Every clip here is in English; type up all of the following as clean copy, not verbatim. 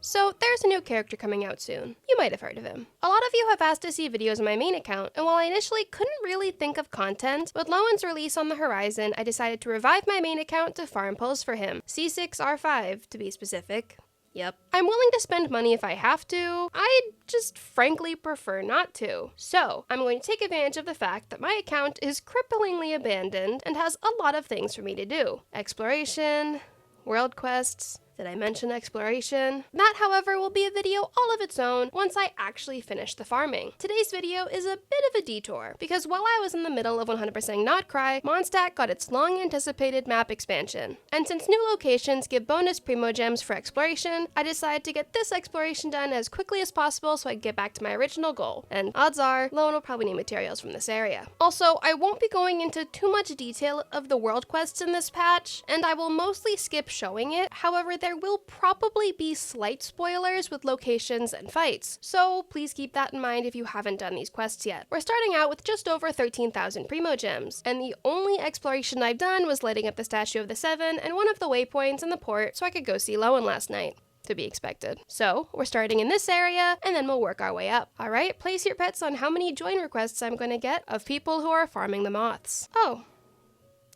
So there's a new character coming out soon. You might have heard of him. A lot of you have asked to see videos on my main account, and while I initially couldn't really think of content, with Lohen's release on the horizon, I decided to revive my main account to farm pulls for him. C6R5 to be specific. Yep. I'm willing to spend money if I have to. I just frankly prefer not to. So I'm going to take advantage of the fact that my account is cripplingly abandoned and has a lot of things for me to do. Exploration, world quests. Did I mention exploration? That, however, will be a video all of its own once I actually finish the farming. Today's video is a bit of a detour, because while I was in the middle of 100% Not Cry, Mondstadt got its long-anticipated map expansion. And since new locations give bonus Primo Gems for exploration, I decided to get this exploration done as quickly as possible so I can get back to my original goal. And odds are, Lohen will probably need materials from this area. Also, I won't be going into too much detail of the world quests in this patch, and I will mostly skip showing it. However, there will probably be slight spoilers with locations and fights, so please keep that in mind if you haven't done these quests yet. We're starting out with just over 13,000 Primo Gems, and the only exploration I've done was lighting up the Statue of the Seven and one of the waypoints in the port so I could go see Lohen last night. To be expected. So we're starting in this area and then we'll work our way up. Alright, place your bets on how many join requests I'm going to get of people who are farming the moths. Oh.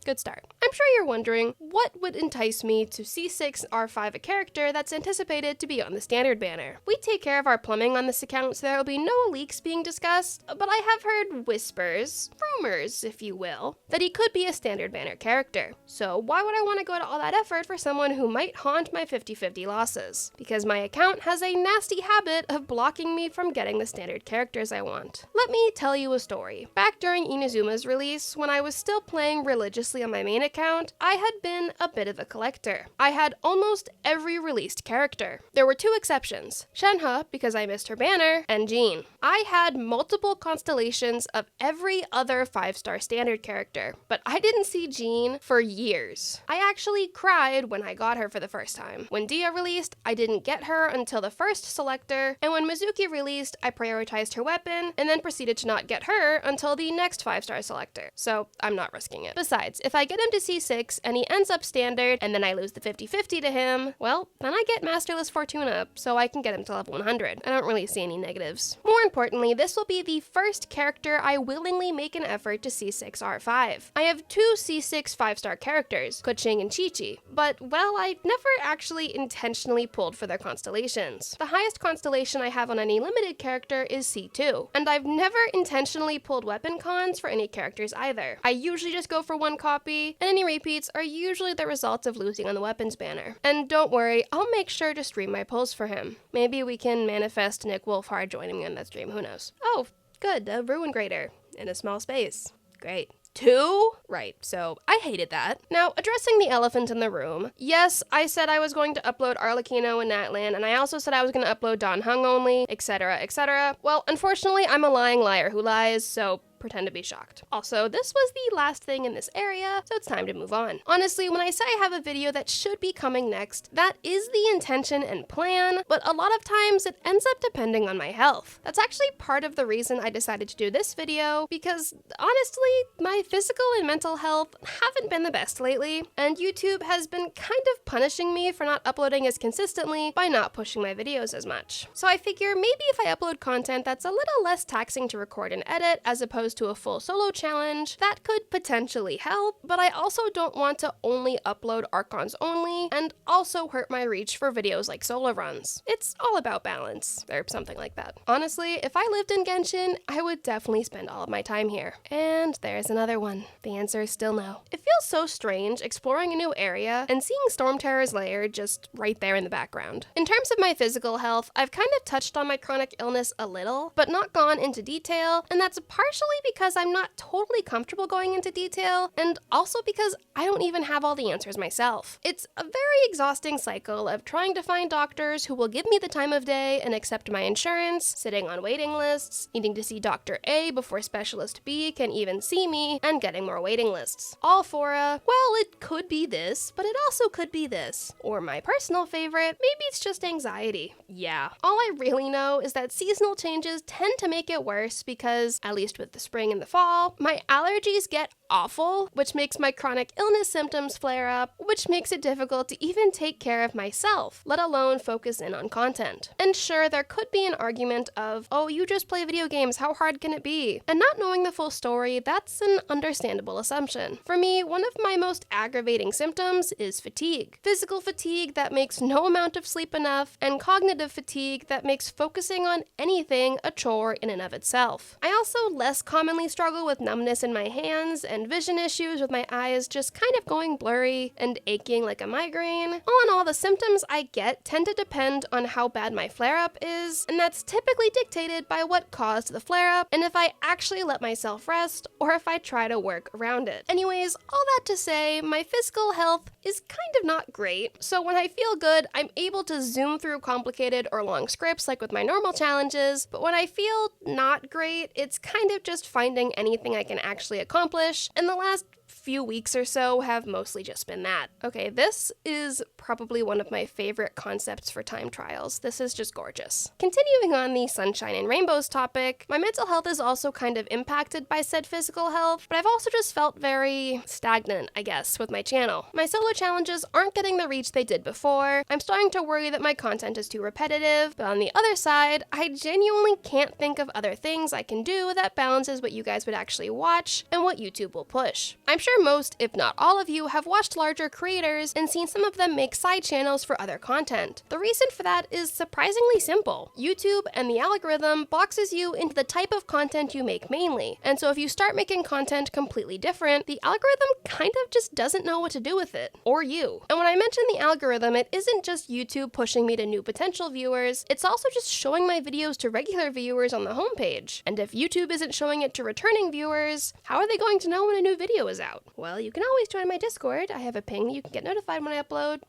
Good start. I'm sure you're wondering, what would entice me to C6R5 a character that's anticipated to be on the standard banner? We take care of our plumbing on this account, so there will be no leaks being discussed, but I have heard whispers, rumors if you will, that he could be a standard banner character. So why would I want to go to all that effort for someone who might haunt my 50-50 losses? Because my account has a nasty habit of blocking me from getting the standard characters I want. Let me tell you a story. Back during Inazuma's release, when I was still playing religiously on my main account, I had been a bit of a collector. I had almost every released character. There were two exceptions, Shenhe, because I missed her banner, and Jean. I had multiple constellations of every other 5-star standard character, but I didn't see Jean for years. I actually cried when I got her for the first time. When Dia released, I didn't get her until the first selector, and when Mizuki released, I prioritized her weapon, and then proceeded to not get her until the next 5-star selector. So I'm not risking it. Besides, if I get him to C6 and he ends up standard and then I lose the 50-50 to him, well, then I get Masterless Fortuna so I can get him to level 100. I don't really see any negatives. More importantly, this will be the first character I willingly make an effort to C6R5. I have two C6 5-star characters, Keqing and Qiqi, but well, I never actually intentionally pulled for their constellations. The highest constellation I have on any limited character is C2, and I've never intentionally pulled weapon cons for any characters either. I usually just go for one copy, and any repeats are usually the result of losing on the weapons banner. And don't worry, I'll make sure to stream my pulls for him. Maybe we can manifest Nick Wolfhard joining me on that stream, who knows. Oh, good, a Ruin Grader in a small space. Great. 2? Right, so I hated that. Now, addressing the elephant in the room, yes, I said I was going to upload Arlecchino and Natlan, and I also said I was going to upload Don Hung only, etc., etc. Well, unfortunately, I'm a lying liar who lies, so pretend to be shocked. Also, this was the last thing in this area, so it's time to move on. Honestly, when I say I have a video that should be coming next, that is the intention and plan, but a lot of times it ends up depending on my health. That's actually part of the reason I decided to do this video, because honestly, my physical and mental health haven't been the best lately, and YouTube has been kind of punishing me for not uploading as consistently by not pushing my videos as much. So I figure maybe if I upload content that's a little less taxing to record and edit as opposed to a full solo challenge, that could potentially help, but I also don't want to only upload Archons only and also hurt my reach for videos like solo runs. It's all about balance, or something like that. Honestly, if I lived in Genshin, I would definitely spend all of my time here. And there's another one. The answer is still no. It feels so strange exploring a new area and seeing Storm Terror's lair just right there in the background. In terms of my physical health, I've kind of touched on my chronic illness a little, but not gone into detail, and that's partially because I'm not totally comfortable going into detail, and also because I don't even have all the answers myself. It's a very exhausting cycle of trying to find doctors who will give me the time of day and accept my insurance, sitting on waiting lists, needing to see Dr. A before Specialist B can even see me, and getting more waiting lists. All for a, well, it could be this, but it also could be this. Or my personal favorite, maybe it's just anxiety. Yeah. All I really know is that seasonal changes tend to make it worse because, at least with the spring and the fall, my allergies get awful, which makes my chronic illness symptoms flare up, which makes it difficult to even take care of myself, let alone focus in on content. And sure, there could be an argument of, oh, you just play video games, how hard can it be? And not knowing the full story, that's an understandable assumption. For me, one of my most aggravating symptoms is fatigue. Physical fatigue that makes no amount of sleep enough, and cognitive fatigue that makes focusing on anything a chore in and of itself. I also less commonly struggle with numbness in my hands and vision issues with my eyes just kind of going blurry and aching like a migraine. All in all, the symptoms I get tend to depend on how bad my flare-up is, and that's typically dictated by what caused the flare-up and if I actually let myself rest or if I try to work around it. Anyways, all that to say, my physical health is kind of not great, so when I feel good, I'm able to zoom through complicated or long scripts like with my normal challenges, but when I feel not great, it's kind of just finding anything I can actually accomplish, and the last few weeks or so have mostly just been that. Okay, this is probably one of my favorite concepts for time trials. This is just gorgeous. Continuing on the sunshine and rainbows topic, my mental health is also kind of impacted by said physical health, but I've also just felt very stagnant, I guess, with my channel. My solo challenges aren't getting the reach they did before. I'm starting to worry that my content is too repetitive, but on the other side, I genuinely can't think of other things I can do that balances what you guys would actually watch and what YouTube will push. I'm sure most, if not all of you, have watched larger creators and seen some of them make side channels for other content. The reason for that is surprisingly simple. YouTube and the algorithm boxes you into the type of content you make mainly, and so if you start making content completely different, the algorithm kind of just doesn't know what to do with it, or you. And when I mention the algorithm, it isn't just YouTube pushing me to new potential viewers, it's also just showing my videos to regular viewers on the homepage. And if YouTube isn't showing it to returning viewers, how are they going to know when a new video is out? Well, you can always join my Discord. I have a ping. You can get notified when I upload.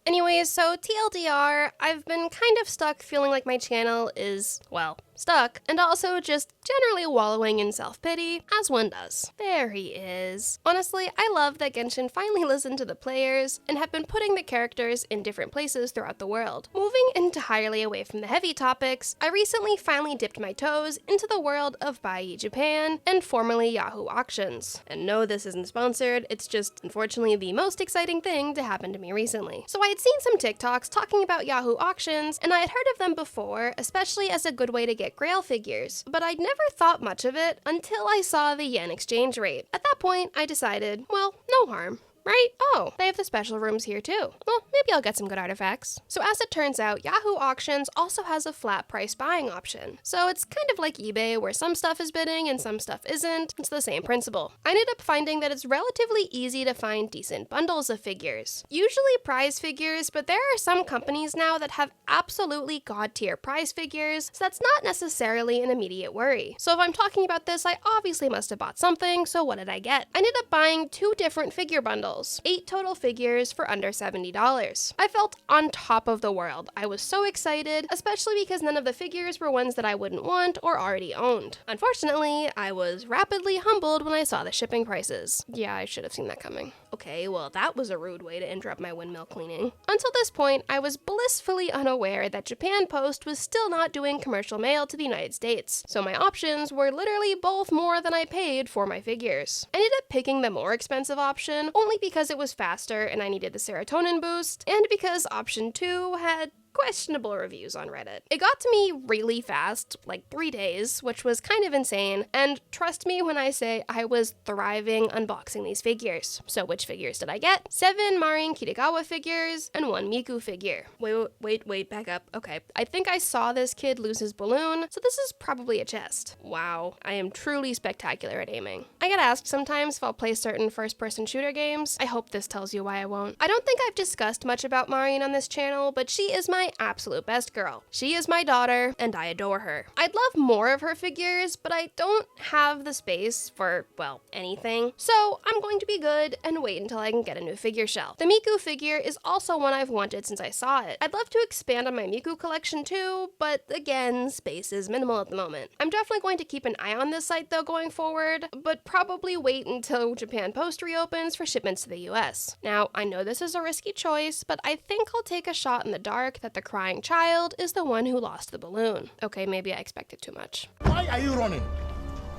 Anyways, so TLDR, I've been kind of stuck feeling like my channel is, well, stuck, and also just generally wallowing in self-pity, as one does. There he is. Honestly, I love that Genshin finally listened to the players and have been putting the characters in different places throughout the world. Moving entirely away from the heavy topics, I recently finally dipped my toes into the world of Bai Japan and formerly Yahoo Auctions. And no, this isn't sponsored, it's just unfortunately the most exciting thing to happen to me recently. So I had seen some TikToks talking about Yahoo Auctions, and I had heard of them before, especially as a good way to get Grail figures, but I'd never thought much of it until I saw the yen exchange rate. At that point, I decided, well, no harm. Right? Oh, they have the special rooms here too. Well, maybe I'll get some good artifacts. So as it turns out, Yahoo Auctions also has a flat price buying option. So it's kind of like eBay where some stuff is bidding and some stuff isn't. It's the same principle. I ended up finding that it's relatively easy to find decent bundles of figures. Usually prize figures, but there are some companies now that have absolutely god-tier prize figures, so that's not necessarily an immediate worry. So if I'm talking about this, I obviously must have bought something, so what did I get? I ended up buying 2 different figure bundles. 8 total figures for under $70. I felt on top of the world. I was so excited, especially because none of the figures were ones that I wouldn't want or already owned. Unfortunately, I was rapidly humbled when I saw the shipping prices. Yeah, I should have seen that coming. Okay, well, that was a rude way to interrupt my windmill cleaning. Until this point, I was blissfully unaware that Japan Post was still not doing commercial mail to the United States, so my options were literally both more than I paid for my figures. I ended up picking the more expensive option, only because it was faster and I needed the serotonin boost, and because option 2 had questionable reviews on Reddit. It got to me really fast, like 3 days, which was kind of insane, and trust me when I say I was thriving unboxing these figures. So which figures did I get? 7 Marin Kitagawa figures and 1 Miku figure. Wait, back up. Okay, I think I saw this kid lose his balloon, so this is probably a chest. Wow, I am truly spectacular at aiming. I get asked sometimes if I'll play certain first-person shooter games. I hope this tells you why I won't. I don't think I've discussed much about Marin on this channel, but she is my absolute best girl. She is my daughter, and I adore her. I'd love more of her figures, but I don't have the space for, well, anything. So I'm going to be good and wait until I can get a new figure shelf. The Miku figure is also one I've wanted since I saw it. I'd love to expand on my Miku collection too, but again, space is minimal at the moment. I'm definitely going to keep an eye on this site though going forward, but probably wait until Japan Post reopens for shipments to the US. Now, I know this is a risky choice, but I think I'll take a shot in the dark that the crying child is the one who lost the balloon. Okay, maybe I expected too much. Why are you running?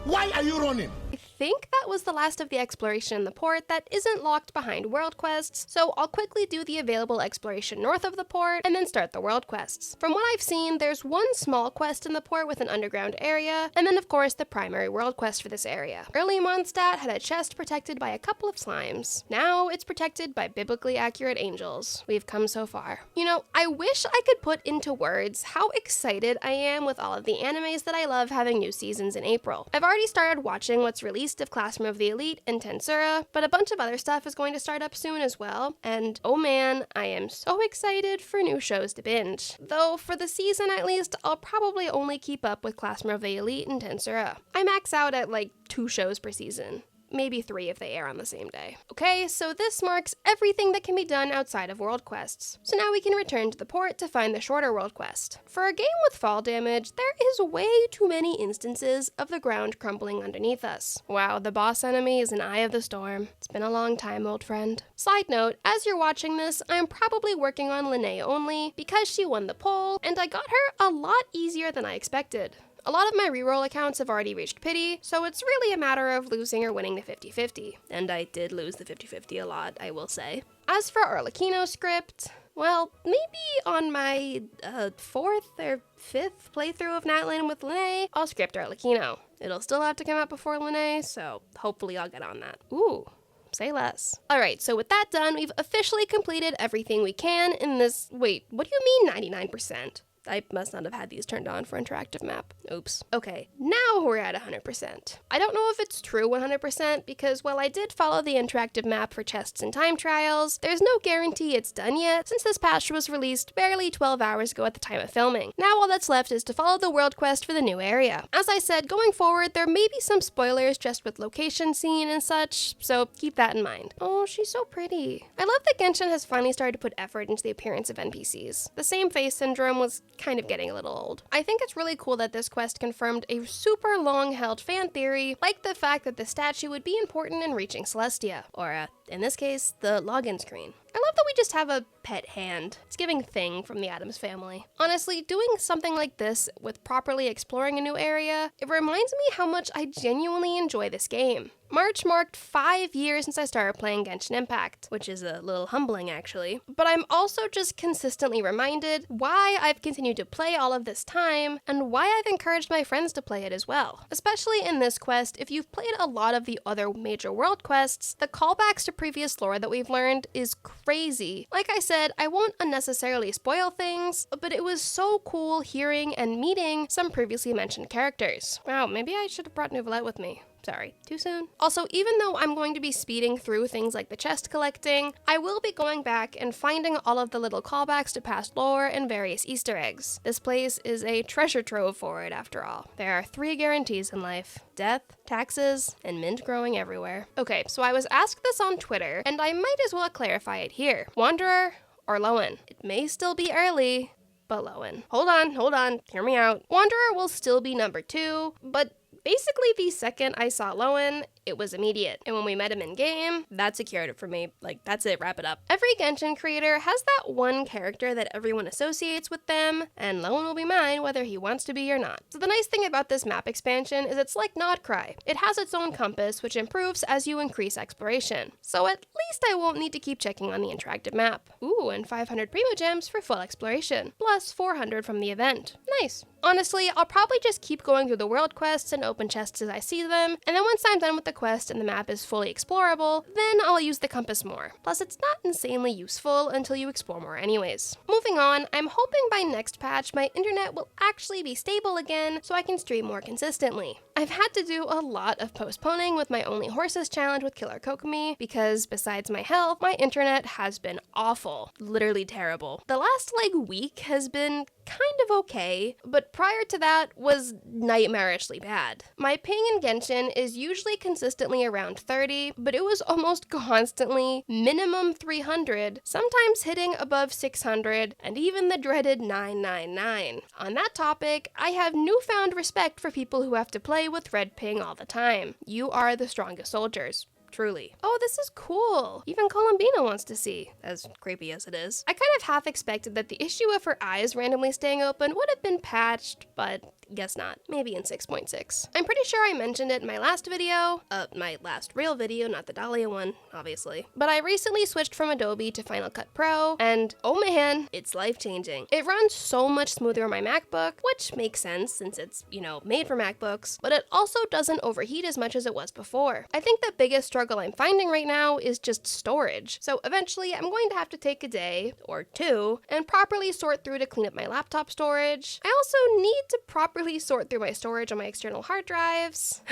Why are you running? I think that was the last of the exploration in the port that isn't locked behind world quests, so I'll quickly do the available exploration north of the port and then start the world quests. From what I've seen, there's one small quest in the port with an underground area, and then of course the primary world quest for this area. Early Mondstadt had a chest protected by a couple of slimes. Now it's protected by biblically accurate angels. We've come so far. You know, I wish I could put into words how excited I am with all of the animes that I love having new seasons in April. I've already started watching what's released of Classroom of the Elite and Tensura, but a bunch of other stuff is going to start up soon as well, and oh man, I am so excited for new shows to binge. Though for the season at least, I'll probably only keep up with Classroom of the Elite and Tensura. I max out at like 2 shows per season. Maybe 3 if they air on the same day. Okay, so this marks everything that can be done outside of world quests. So now we can return to the port to find the shorter world quest. For a game with fall damage, there is way too many instances of the ground crumbling underneath us. Wow, the boss enemy is an eye of the storm. It's been a long time, old friend. Side note, as you're watching this, I'm probably working on Linnea only because she won the poll, and I got her a lot easier than I expected. A lot of my reroll accounts have already reached pity, so it's really a matter of losing or winning the 50-50. And I did lose the 50-50 a lot, I will say. As for Arlecchino script, well, maybe on my 4th or 5th playthrough of Natlin with Linnea, I'll script Arlecchino. It'll still have to come out before Linnea, so hopefully I'll get on that. Ooh. Say less. Alright, so with that done, we've officially completed everything we can in this— wait, what do you mean 99%? I must not have had these turned on for interactive map. Oops. Okay, now we're at 100%. I don't know if it's true 100% because while I did follow the interactive map for chests and time trials, there's no guarantee it's done yet since this patch was released barely 12 hours ago at the time of filming. Now all that's left is to follow the world quest for the new area. As I said, going forward, there may be some spoilers just with location scene and such, so keep that in mind. Oh, she's so pretty. I love that Genshin has finally started to put effort into the appearance of NPCs. The same face syndrome was kind of getting a little old. I think it's really cool that this quest confirmed a super long-held fan theory, like the fact that the statue would be important in reaching Celestia, or in this case, the login screen. I love that we just have a pet hand. It's giving Thing from the Addams Family. Honestly, doing something like this with properly exploring a new area, it reminds me how much I genuinely enjoy this game. March marked 5 years since I started playing Genshin Impact, which is a little humbling actually, but I'm also just consistently reminded why I've continued to play all of this time, and why I've encouraged my friends to play it as well. Especially in this quest, if you've played a lot of the other major world quests, the callbacks to previous lore that we've learned is crazy. Like I said, I won't unnecessarily spoil things, but it was so cool hearing and meeting some previously mentioned characters. Wow, maybe I should have brought Nouvellette with me. Sorry, too soon. Also, even though I'm going to be speeding through things like the chest collecting, I will be going back and finding all of the little callbacks to past lore and various Easter eggs. This place is a treasure trove for it after all. There are 3 guarantees in life: death, taxes, and mint growing everywhere. Okay, so I was asked this on Twitter, and I might as well clarify it here. Wanderer or Lohen? It may still be early, but Lohen. Hold on, hear me out. Wanderer will still be number 2, but basically, the second I saw Lohen, it was immediate. And when we met him in game, that secured it for me. Like, that's it, wrap it up. Every Genshin creator has that one character that everyone associates with them, and Lohen will be mine whether he wants to be or not. So the nice thing about this map expansion is it's like Nodcry. It has its own compass, which improves as you increase exploration. So at least I won't need to keep checking on the interactive map. Ooh, and 500 Primo Gems for full exploration, plus 400 from the event. Nice. Honestly, I'll probably just keep going through the world quests and open chests as I see them, and then once I'm done with the quest and the map is fully explorable, then I'll use the compass more. Plus, it's not insanely useful until you explore more anyways. Moving on, I'm hoping by next patch my internet will actually be stable again so I can stream more consistently. I've had to do a lot of postponing with my Only Horses challenge with Killer Kokomi because besides my health, my internet has been awful. Literally terrible. The last week has been kind of okay, but prior to that was nightmarishly bad. My ping in Genshin is usually consistently around 30, but it was almost constantly minimum 300, sometimes hitting above 600, and even the dreaded 999. On that topic, I have newfound respect for people who have to play with red ping all the time. You are the strongest soldiers. truly. Oh, this is cool. Even Columbina wants to see, as creepy as it is. I kind of half expected that the issue of her eyes randomly staying open would have been patched, but guess not. Maybe in 6.6. I'm pretty sure I mentioned it in my last video, my last real video, not the Dahlia one, obviously. But I recently switched from Adobe to Final Cut Pro, and oh man, it's life-changing. It runs so much smoother on my MacBook, which makes sense since it's, made for MacBooks, but it also doesn't overheat as much as it was before. I think the biggest struggle I'm finding right now is just storage. So eventually I'm going to have to take a day or two and properly sort through to clean up my laptop storage. I also need to properly sort through my storage on my external hard drives.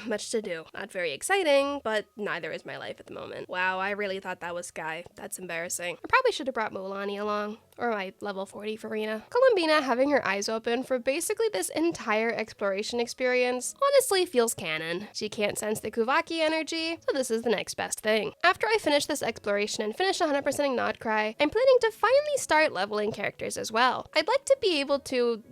Much to do. Not very exciting, but neither is my life at the moment. Wow, I really thought that was Sky. That's embarrassing. I probably should have brought Mulan along. Or my level 40 Farina. Columbina having her eyes open for basically this entire exploration experience honestly feels canon. She can't sense the Kuvaki energy, so this is the next best thing. After I finish this exploration and finish 100%ing Nodcry, I'm planning to finally start leveling characters as well. I'd like to be able to,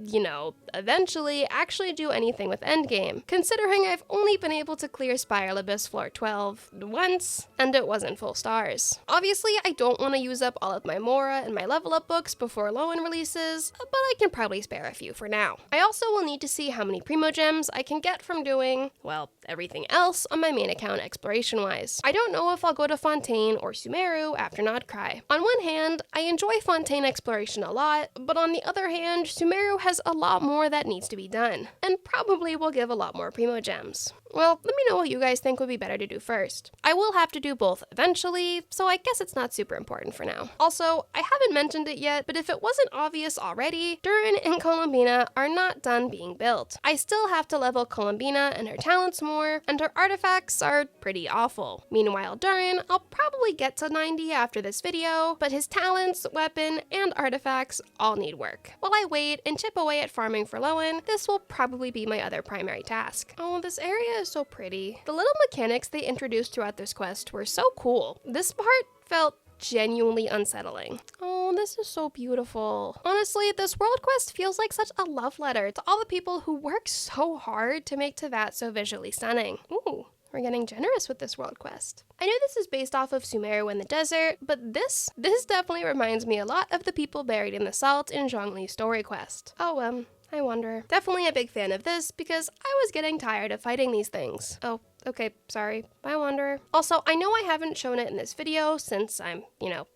eventually actually do anything with Endgame, considering I've only been able to clear Spiral Abyss floor 12 once, and it wasn't full stars. Obviously, I don't want to use up all of my Mora and my level up books before Lohen releases, but I can probably spare a few for now. I also will need to see how many Primo Gems I can get from doing, well, everything else on my main account exploration-wise. I don't know if I'll go to Fontaine or Sumeru after Nodcry. On one hand, I enjoy Fontaine exploration a lot, but on the other hand, Sumeru has a lot more that needs to be done, and probably will give a lot more Primo Gems. Well, let me know what you guys think would be better to do first. I will have to do both eventually, so I guess it's not super important for now. Also, I haven't mentioned it yet, but if it wasn't obvious already, Durin and Columbina are not done being built. I still have to level Columbina and her talents more, and her artifacts are pretty awful. Meanwhile, Durin, I'll probably get to 90 after this video, but his talents, weapon, and artifacts all need work. While I wait and chip away at farming for Lohen, this will probably be my other primary task. Oh, this area is so pretty. The little mechanics they introduced throughout this quest were so cool. This part felt genuinely unsettling. Oh, this is so beautiful. Honestly, this world quest feels like such a love letter to all the people who work so hard to make Teyvat so visually stunning. Ooh. We're getting generous with this world quest. I know this is based off of Sumeru in the desert, but this definitely reminds me a lot of the people buried in the salt in Zhongli's story quest. Oh, I wonder. Definitely a big fan of this because I was getting tired of fighting these things. Oh, okay, sorry. I wonder. Also, I know I haven't shown it in this video since I'm,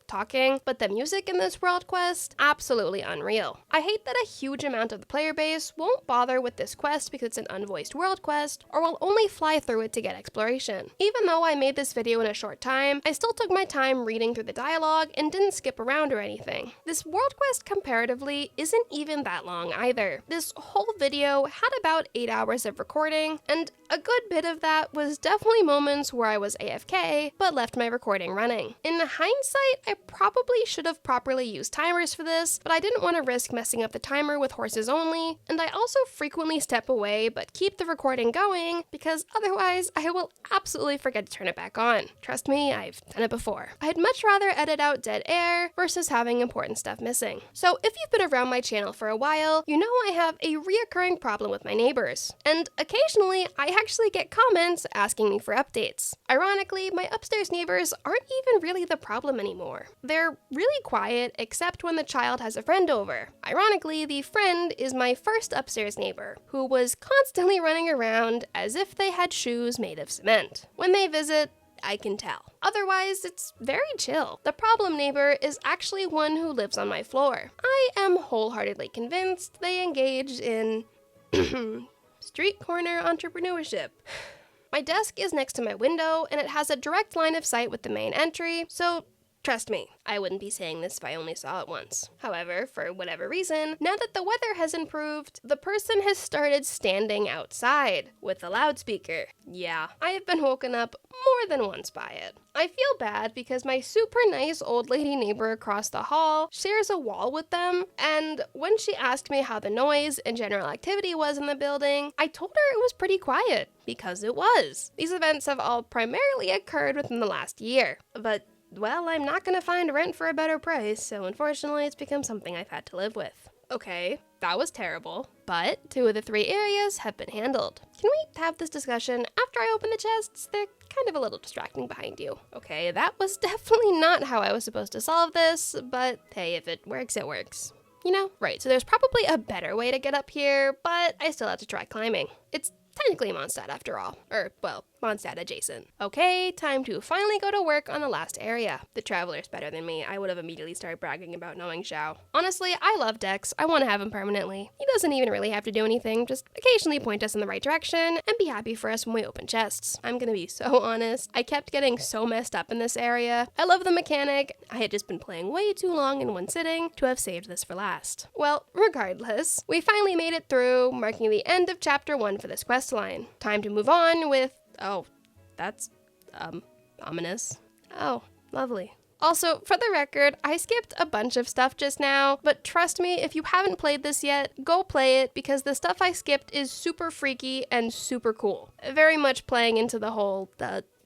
talking, but the music in this world quest, absolutely unreal. I hate that a huge amount of the player base won't bother with this quest because it's an unvoiced world quest, or will only fly through it to get exploration. Even though I made this video in a short time, I still took my time reading through the dialogue and didn't skip around or anything. This world quest comparatively isn't even that long either. This whole video had about 8 hours of recording, and a good bit of that was definitely moments where I was AFK, but left my recording running. In hindsight, I probably should have properly used timers for this, but I didn't want to risk messing up the timer with horses only, and I also frequently step away but keep the recording going because otherwise I will absolutely forget to turn it back on. Trust me, I've done it before. I'd much rather edit out dead air versus having important stuff missing. So if you've been around my channel for a while, you know I have a reoccurring problem with my neighbors, and occasionally I actually get comments asking me for updates. Ironically, my upstairs neighbors aren't even really the problem anymore. They're really quiet except when the child has a friend over. Ironically, the friend is my first upstairs neighbor, who was constantly running around as if they had shoes made of cement. When they visit, I can tell. Otherwise, it's very chill. The problem neighbor is actually one who lives on my floor. I am wholeheartedly convinced they engage in street corner entrepreneurship. My desk is next to my window, and it has a direct line of sight with the main entry, so trust me, I wouldn't be saying this if I only saw it once. However, for whatever reason, now that the weather has improved, the person has started standing outside with a loudspeaker. Yeah, I have been woken up more than once by it. I feel bad because my super nice old lady neighbor across the hall shares a wall with them, and when she asked me how the noise and general activity was in the building, I told her it was pretty quiet, because it was. These events have all primarily occurred within the last year, but well, I'm not gonna find rent for a better price, so unfortunately it's become something I've had to live with. Okay, that was terrible, but 2 of the 3 areas have been handled. Can we have this discussion after I open the chests? They're kind of a little distracting behind you. Okay, that was definitely not how I was supposed to solve this, but hey, if it works, it works. You know? Right, so there's probably a better way to get up here, but I still have to try climbing. It's technically Mondstadt after all. Well, Mondstadt adjacent. Okay, time to finally go to work on the last area. The Traveler's better than me. I would have immediately started bragging about knowing Xiao. Honestly, I love Dex. I want to have him permanently. He doesn't even really have to do anything, just occasionally point us in the right direction and be happy for us when we open chests. I'm gonna be so honest. I kept getting so messed up in this area. I love the mechanic. I had just been playing way too long in one sitting to have saved this for last. Well, regardless, we finally made it through, marking the end of chapter 1 for this quest line. Time to move on with... Oh, that's, ominous. Oh, lovely. Also, for the record, I skipped a bunch of stuff just now, but trust me, if you haven't played this yet, go play it because the stuff I skipped is super freaky and super cool. Very much playing into the whole,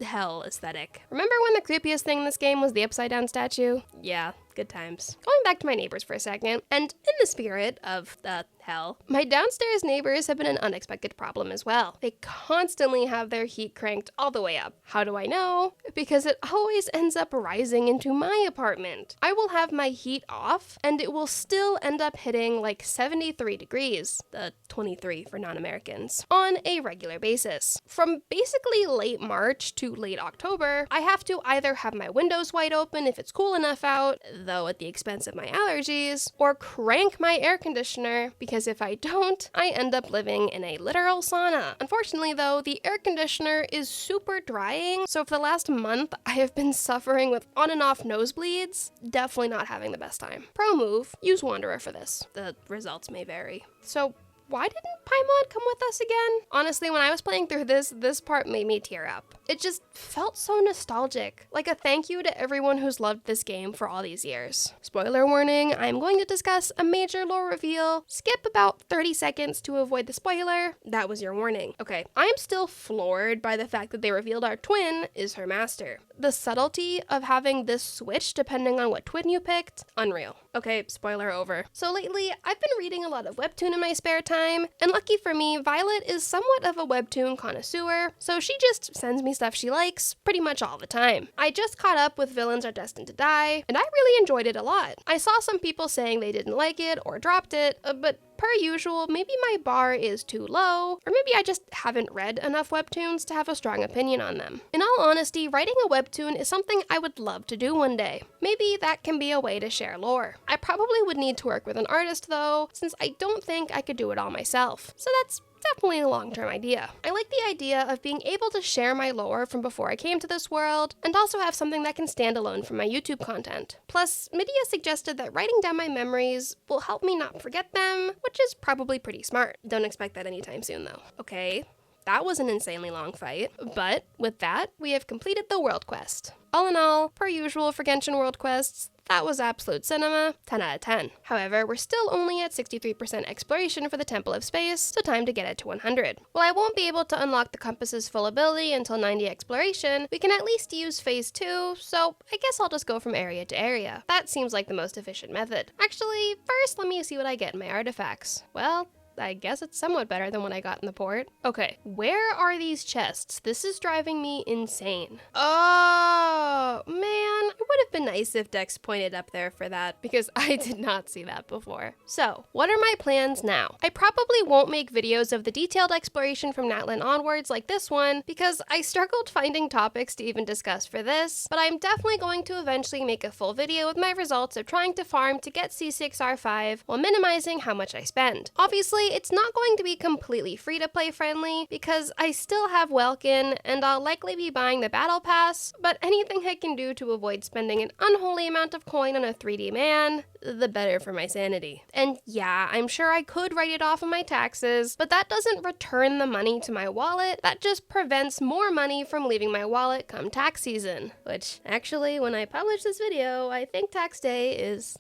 hell aesthetic. Remember when the creepiest thing in this game was the upside down statue? Yeah, good times. Going back to my neighbors for a second, and in the spirit of hell, my downstairs neighbors have been an unexpected problem as well. They constantly have their heat cranked all the way up. How do I know? Because it always ends up rising into my apartment. I will have my heat off, and it will still end up hitting like 73 degrees, 23 for non-Americans, on a regular basis. From basically late March to late October, I have to either have my windows wide open if it's cool enough out, though at the expense of my allergies, or crank my air conditioner, because if I don't, I end up living in a literal sauna. Unfortunately though, the air conditioner is super drying, so for the last month, I have been suffering with on and off nosebleeds. Definitely not having the best time. Pro move, use Wanderer for this. The results may vary. So, why didn't Paimon come with us again? Honestly, when I was playing through this part made me tear up. It just felt so nostalgic, like a thank you to everyone who's loved this game for all these years. Spoiler warning, I'm going to discuss a major lore reveal. Skip about 30 seconds to avoid the spoiler. That was your warning. Okay, I'm still floored by the fact that they revealed our twin is her master. The subtlety of having this switch depending on what twin you picked, unreal. Okay, spoiler over. So lately, I've been reading a lot of webtoon in my spare time, and lucky for me, Violet is somewhat of a webtoon connoisseur, so she just sends me stuff she likes pretty much all the time. I just caught up with Villains Are Destined to Die, and I really enjoyed it a lot. I saw some people saying they didn't like it or dropped it, but per usual, maybe my bar is too low, or maybe I just haven't read enough webtoons to have a strong opinion on them. In all honesty, writing a webtoon is something I would love to do one day. Maybe that can be a way to share lore. I probably would need to work with an artist though, since I don't think I could do it all myself. So that's definitely a long-term idea. I like the idea of being able to share my lore from before I came to this world, and also have something that can stand alone from my YouTube content. Plus, Medea suggested that writing down my memories will help me not forget them, which is probably pretty smart. Don't expect that anytime soon though. Okay, that was an insanely long fight, but with that, we have completed the world quest. All in all, per usual for Genshin world quests, that was absolute cinema, 10 out of 10. However, we're still only at 63% exploration for the Temple of Space, so time to get it to 100. While I won't be able to unlock the compass's full ability until 90 exploration, we can at least use Phase 2, so I guess I'll just go from area to area. That seems like the most efficient method. Actually, first let me see what I get in my artifacts. Well, I guess it's somewhat better than what I got in the port. Okay, where are these chests? This is driving me insane. Oh, man. It would have been nice if Dex pointed up there for that, because I did not see that before. So, what are my plans now? I probably won't make videos of the detailed exploration from Natlan onwards like this one, because I struggled finding topics to even discuss for this, but I'm definitely going to eventually make a full video with my results of trying to farm to get C6R5 while minimizing how much I spend. Obviously, it's not going to be completely free-to-play friendly because I still have Welkin and I'll likely be buying the battle pass, but anything I can do to avoid spending an unholy amount of coin on a 3D man, the better for my sanity. And yeah, I'm sure I could write it off on my taxes, but that doesn't return the money to my wallet. That just prevents more money from leaving my wallet come tax season. Which, actually, when I publish this video, I think tax day is,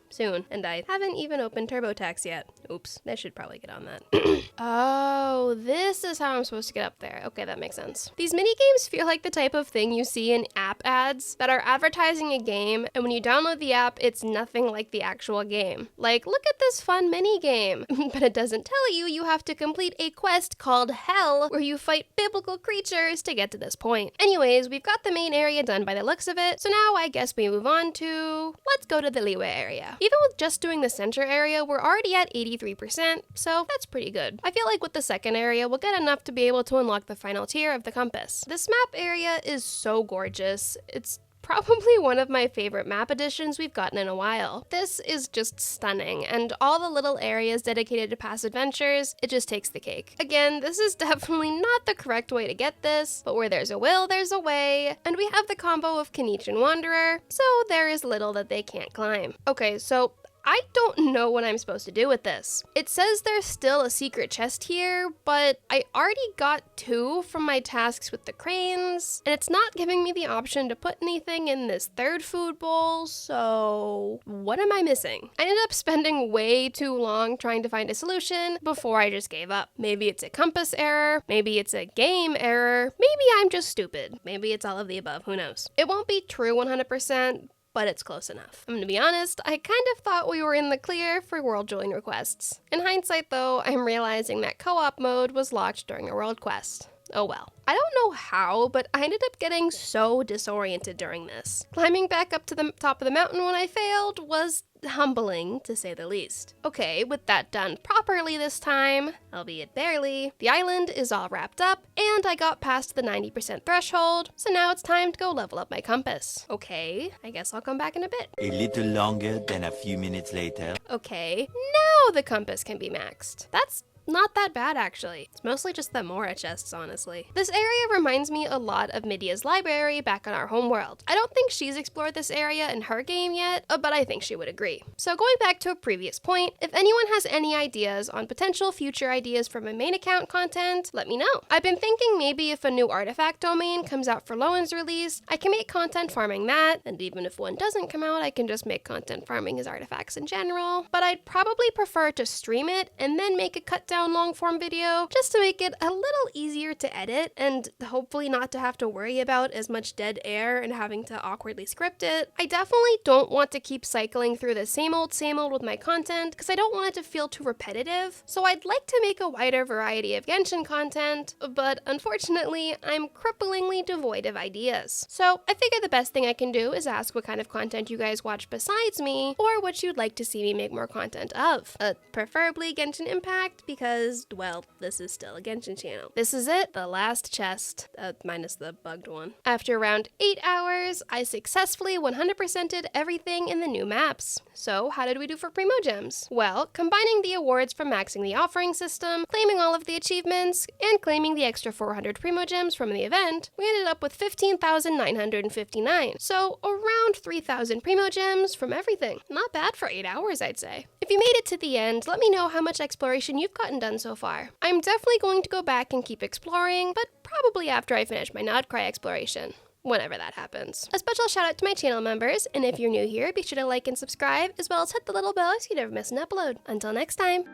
soon, and I haven't even opened TurboTax yet. Oops, I should probably get on that. Oh, this is how I'm supposed to get up there. Okay, that makes sense. These mini games feel like the type of thing you see in app ads that are advertising a game, and when you download the app, it's nothing like the actual game. Like, look at this fun mini game. But it doesn't tell you you have to complete a quest called Hell, where you fight biblical creatures to get to this point. Anyways, we've got the main area done by the looks of it, so now I guess we move on to... let's go to the leeway area. Even with just doing the center area, we're already at 83%, so that's pretty good. I feel like with the second area, we'll get enough to be able to unlock the final tier of the compass. This map area is so gorgeous. It's probably one of my favorite map additions we've gotten in a while. This is just stunning, and all the little areas dedicated to past adventures, it just takes the cake. Again, this is definitely not the correct way to get this, but where there's a will, there's a way, and we have the combo of Kanechan Wanderer, so there is little that they can't climb. Okay, so I don't know what I'm supposed to do with this. It says there's still a secret chest here, but I already got 2 from my tasks with the cranes, and it's not giving me the option to put anything in this third food bowl, so what am I missing? I ended up spending way too long trying to find a solution before I just gave up. Maybe it's a compass error, maybe it's a game error, maybe I'm just stupid, maybe it's all of the above, who knows. It won't be true 100%, but it's close enough. I'm gonna be honest, I kind of thought we were in the clear for world join requests. In hindsight though, I'm realizing that co-op mode was locked during a world quest. Oh well. I don't know how, but I ended up getting so disoriented during this. Climbing back up to the top of the mountain when I failed was humbling, to say the least. Okay, with that done properly this time, albeit barely, the island is all wrapped up, and I got past the 90% threshold, so now it's time to go level up my compass. Okay, I guess I'll come back in a bit. A little longer than a few minutes later. Okay, now the compass can be maxed. That's not that bad, actually. It's mostly just the Mora chests, honestly. This area reminds me a lot of Midia's library back on our homeworld. I don't think she's explored this area in her game yet, but I think she would agree. So going back to a previous point, if anyone has any ideas on potential future ideas for my main account content, let me know. I've been thinking maybe if a new artifact domain comes out for Lohen's release, I can make content farming that, and even if one doesn't come out, I can just make content farming his artifacts in general. But I'd probably prefer to stream it and then make a cut down long form video just to make it a little easier to edit and hopefully not to have to worry about as much dead air and having to awkwardly script it. I definitely don't want to keep cycling through the same old with my content because I don't want it to feel too repetitive. So I'd like to make a wider variety of Genshin content, but unfortunately I'm cripplingly devoid of ideas. So I figure the best thing I can do is ask what kind of content you guys watch besides me or what you'd like to see me make more content of. Preferably Genshin Impact because, well, this is still a Genshin channel. This is it, the last chest, minus the bugged one. After around 8 hours, I successfully 100%ed everything in the new maps. So how did we do for Primo Gems? Well, combining the awards from maxing the offering system, claiming all of the achievements, and claiming the extra 400 Primo Gems from the event, we ended up with 15,959. So around 3,000 Primo Gems from everything. Not bad for 8 hours, I'd say. If you made it to the end, let me know how much exploration you've gotten done so far. I'm definitely going to go back and keep exploring, but probably after I finish my Nodcry exploration. Whenever that happens. A special shout out to my channel members, and if you're new here, be sure to like and subscribe, as well as hit the little bell so you never miss an upload. Until next time.